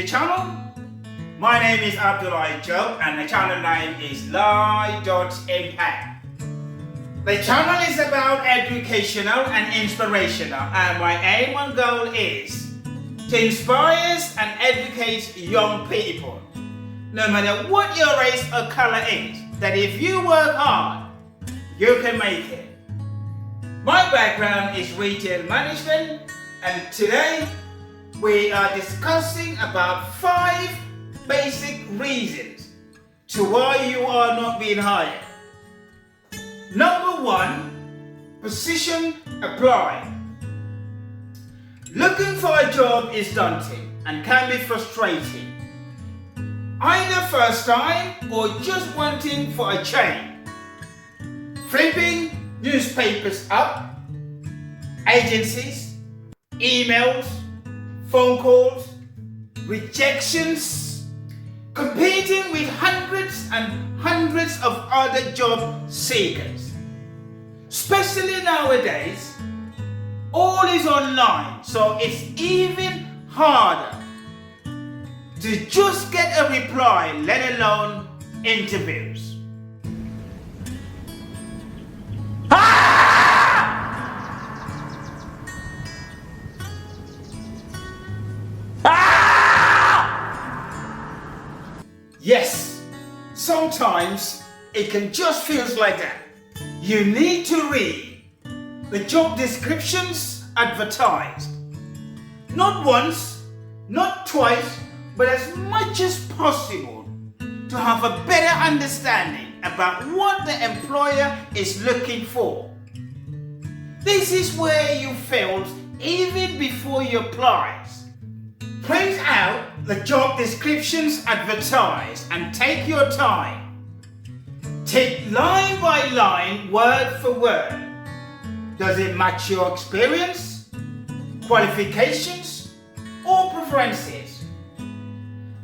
the channel. My name is Joe and the channel name is LYEE.IMPACT. The channel is about educational and inspirational, and my aim and goal is to inspire and educate young people, no matter what your race or color is, that if you work hard, you can make it. My background is retail management, and today we are discussing about 5 basic reasons to why you are not being hired. Number 1, position applied. Looking for a job is daunting and can be frustrating, either first time or just wanting for a change. Flipping newspapers up, agencies, emails, phone calls, rejections, competing with hundreds and hundreds of other job seekers. Especially nowadays, all is online, so it's even harder to just get a reply, let alone interviews. Yes, sometimes it can just feel like that. You need to read the job descriptions advertised. Not once, not twice, but as much as possible to have a better understanding about what the employer is looking for. This is where you fail even before you apply. Print out the job descriptions advertised and take your time. Take line by line, word for word. Does it match your experience, qualifications, or preferences?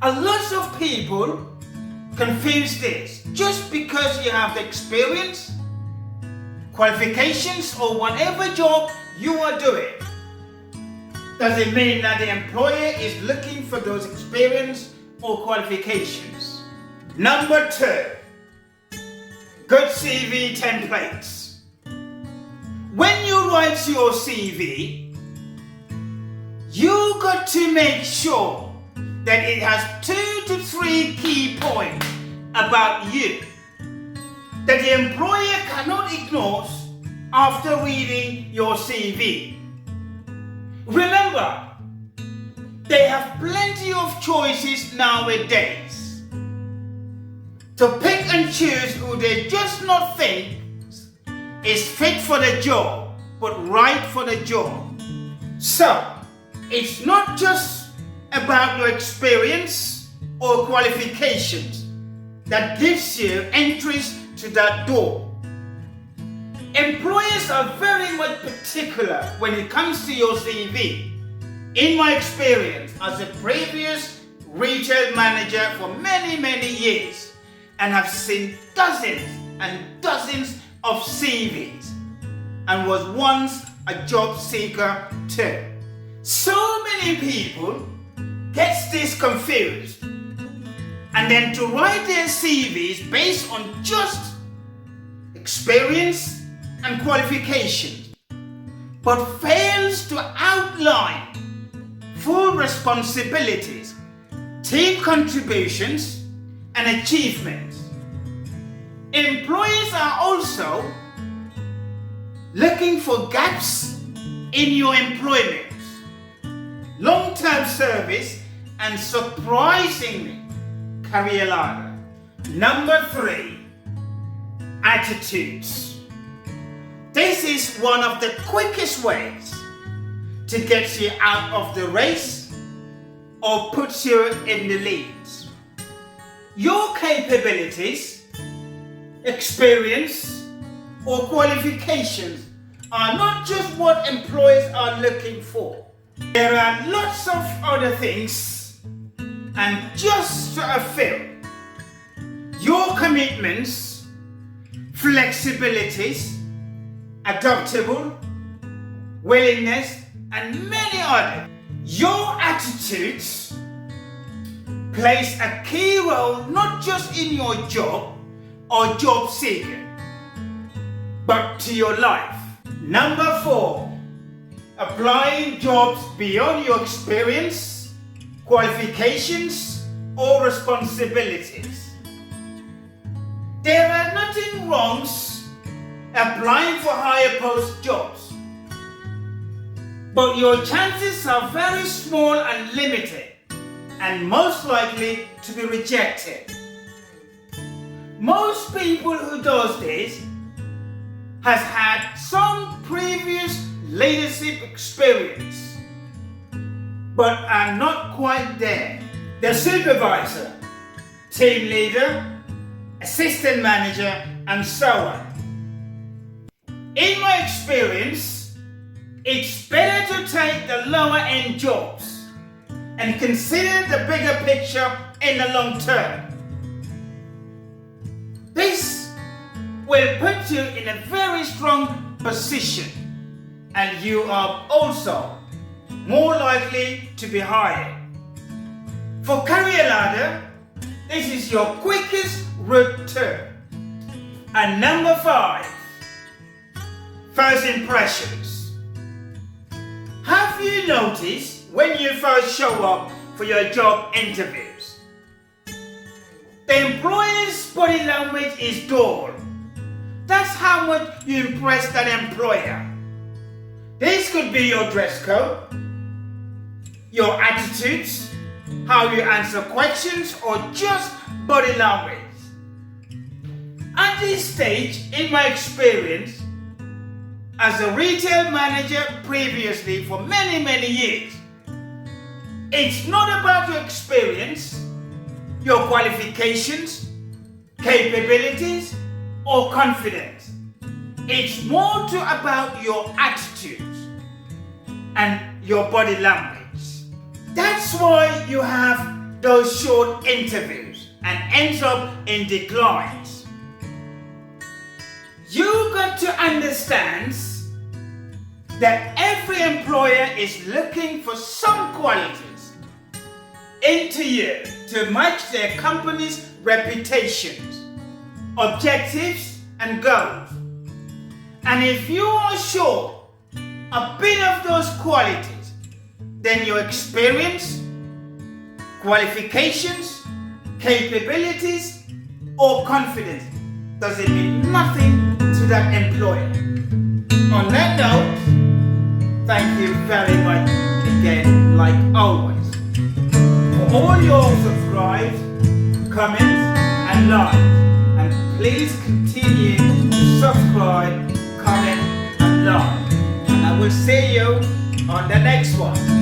A lot of people confuse this. Just because you have the experience, qualifications, or whatever job you are doing, does it mean that the employer is looking for those experience or qualifications? Number 2, good CV templates. When you write your CV, you got to make sure that it has 2 to 3 key points about you that the employer cannot ignore after reading your CV. Remember, they have plenty of choices nowadays to pick and choose who they just not think is fit for the job, but right for the job. So, it's not just about your experience or qualifications that gives you entries to that door. Employers are very much particular when it comes to your CV. In my experience as a previous retail manager for many years, and have seen dozens and dozens of CVs, and was once a job seeker too. So many people get this confused, and then to write their CVs based on just experience and qualifications, but fails to outline full responsibilities, team contributions, and achievements. Employers are also looking for gaps in your employment, long-term service, and surprisingly, career ladder. Number 3, attitudes. This is one of the quickest ways to get you out of the race or put you in the lead. Your capabilities, experience, or qualifications are not just what employers are looking for. There are lots of other things, and just to fulfill your commitments, flexibilities, adaptable, willingness, and many others. Your attitudes plays a key role not just in your job or job seeking, but to your life. Number 4, applying jobs beyond your experience, qualifications, or responsibilities. There are nothing wrong applying for higher post jobs, but your chances are very small and limited, and most likely to be rejected. Most people who does this has had some previous leadership experience, but are not quite there. The supervisor, team leader, assistant manager, and so on. In my experience, it's better to take the lower end jobs and consider the bigger picture in the long term. This will put you in a very strong position, and you are also more likely to be hired. For career ladder, this is your quickest route to. And number 5, first impressions. Have you noticed when you first show up for your job interviews, the employer's body language is dull? That's how much you impress that employer. This could be your dress code, your attitudes, how you answer questions, or just body language. At this stage, in my experience, as a retail manager previously for many years, it's not about your experience, your qualifications, capabilities, or confidence. It's more about your attitudes and your body language. That's why you have those short interviews and ends up in declines. You got to understand that every employer is looking for some qualities into you to match their company's reputations, objectives, and goals. And if you are short a bit of those qualities, then your experience, qualifications, capabilities, or confidence doesn't mean nothing to that employer. On that note, thank you very much again, like always, for all your subscribes, comments, and likes. And please continue to subscribe, comment, and like. And I will see you on the next one.